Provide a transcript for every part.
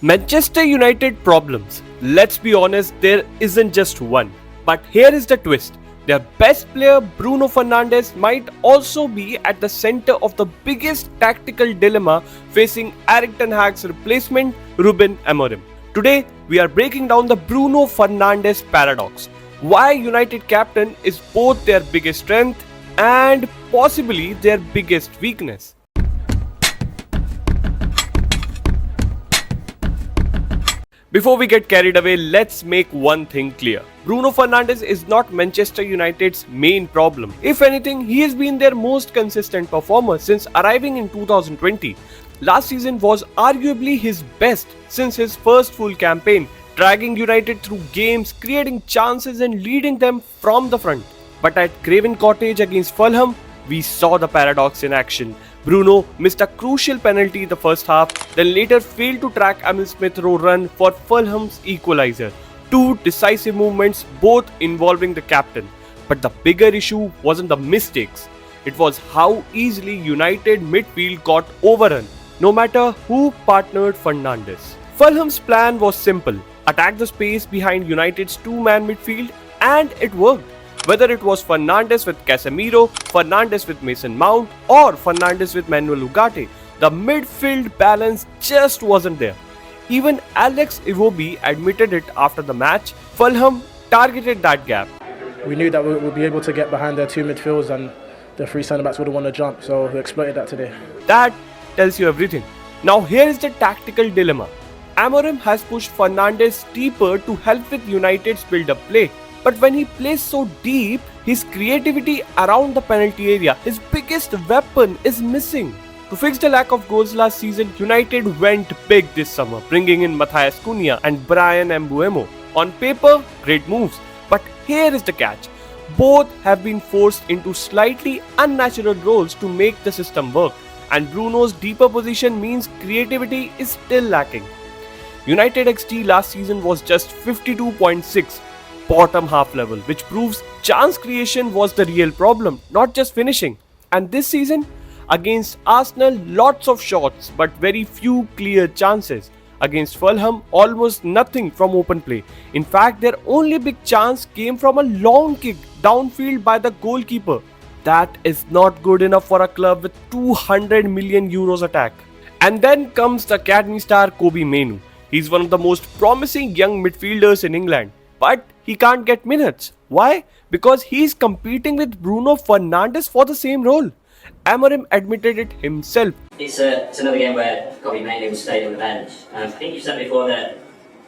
Manchester United problems. Let's be honest, there isn't just one. But here is the twist. Their best player, Bruno Fernandes, might also be at the center of the biggest tactical dilemma facing Erik ten Hag's replacement, Ruben Amorim. Today, we are breaking down the Bruno Fernandes paradox. Why United captain is both their biggest strength and possibly their biggest weakness. Before we get carried away, let's make one thing clear. Bruno Fernandes is not Manchester United's main problem. If anything, he has been their most consistent performer since arriving in 2020. Last season was arguably his best since his first full campaign, dragging United through games, creating chances and leading them from the front. But at Craven Cottage against Fulham, we saw the paradox in action. Bruno missed a crucial penalty in the first half, then later failed to track Emil Smith Rowe run for Fulham's equalizer. Two decisive movements, both involving the captain. But the bigger issue wasn't the mistakes. It was how easily United midfield got overrun, no matter who partnered Fernandes. Fulham's plan was simple: attack the space behind United's two-man midfield, and it worked. Whether it was Fernandes with Casemiro, Fernandes with Mason Mount, or Fernandes with Manuel Ugarte, the midfield balance just wasn't there. Even Alex Iwobi admitted it after the match. Fulham targeted that gap. We knew that we would be able to get behind their two midfields and the three centre-backs wouldn't want to jump, so we exploited that today. That tells you everything. Now here is the tactical dilemma. Amorim has pushed Fernandes deeper to help with United's build-up play. But when he plays so deep, his creativity around the penalty area, his biggest weapon, is missing. To fix the lack of goals last season, United went big this summer, bringing in Matthias Cunha and Bryan Mbeumo. On paper, great moves. But here is the catch. Both have been forced into slightly unnatural roles to make the system work. And Bruno's deeper position means creativity is still lacking. United XG last season was just 52.6. Bottom half level, which proves chance creation was the real problem, not just finishing. And this season, against Arsenal, lots of shots but very few clear chances. Against Fulham, almost nothing from open play. In fact, their only big chance came from a long kick downfield by the goalkeeper. That is not good enough for a club with 200 million euros attack. And then comes the academy star Kobbie Mainoo. He's one of the most promising young midfielders in England. But he can't get minutes. Why? Because he's competing with Bruno Fernandes for the same role. Amorim admitted it himself. It's another game where Kobbie Mainoo stayed on the bench. I think you said before that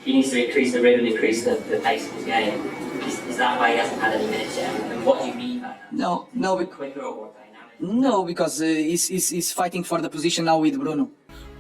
he needs to increase the rhythm, increase the pace of his game. Is that why he hasn't had any minutes yet? And what do you mean by that? No, Quicker or more dynamic? no, because he's fighting for the position now with Bruno.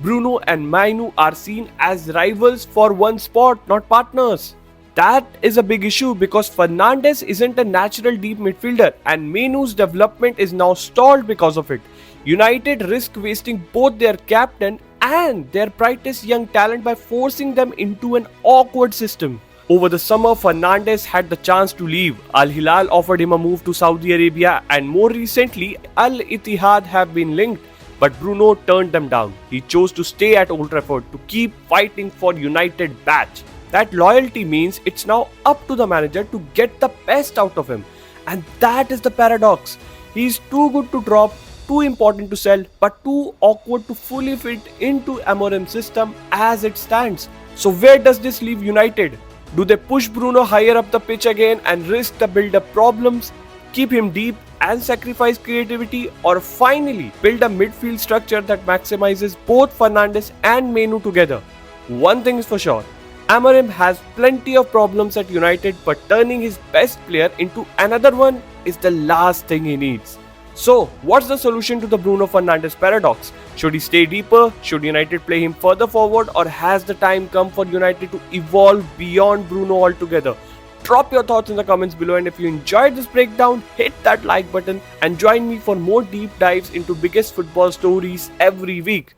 Bruno and Mainoo are seen as rivals for one spot, not partners. That is a big issue because Fernandes isn't a natural deep midfielder and Mainoo's development is now stalled because of it. United risk wasting both their captain and their brightest young talent by forcing them into an awkward system. Over the summer, Fernandes had the chance to leave. Al Hilal offered him a move to Saudi Arabia and more recently, Al Ittihad have been linked. But Bruno turned them down. He chose to stay at Old Trafford to keep fighting for United badge. That loyalty means it's now up to the manager to get the best out of him. And that is the paradox. He's too good to drop, too important to sell, but too awkward to fully fit into Amorim's system as it stands. So where does this leave United? Do they push Bruno higher up the pitch again and risk the build-up problems, keep him deep and sacrifice creativity, or finally build a midfield structure that maximizes both Fernandes and Mainoo together? One thing is for sure. Amorim has plenty of problems at United, but turning his best player into another one is the last thing he needs. So, what's the solution to the Bruno Fernandes paradox? Should he stay deeper? Should United play him further forward? Or has the time come for United to evolve beyond Bruno altogether? Drop your thoughts in the comments below, and if you enjoyed this breakdown, hit that like button and join me for more deep dives into biggest football stories every week.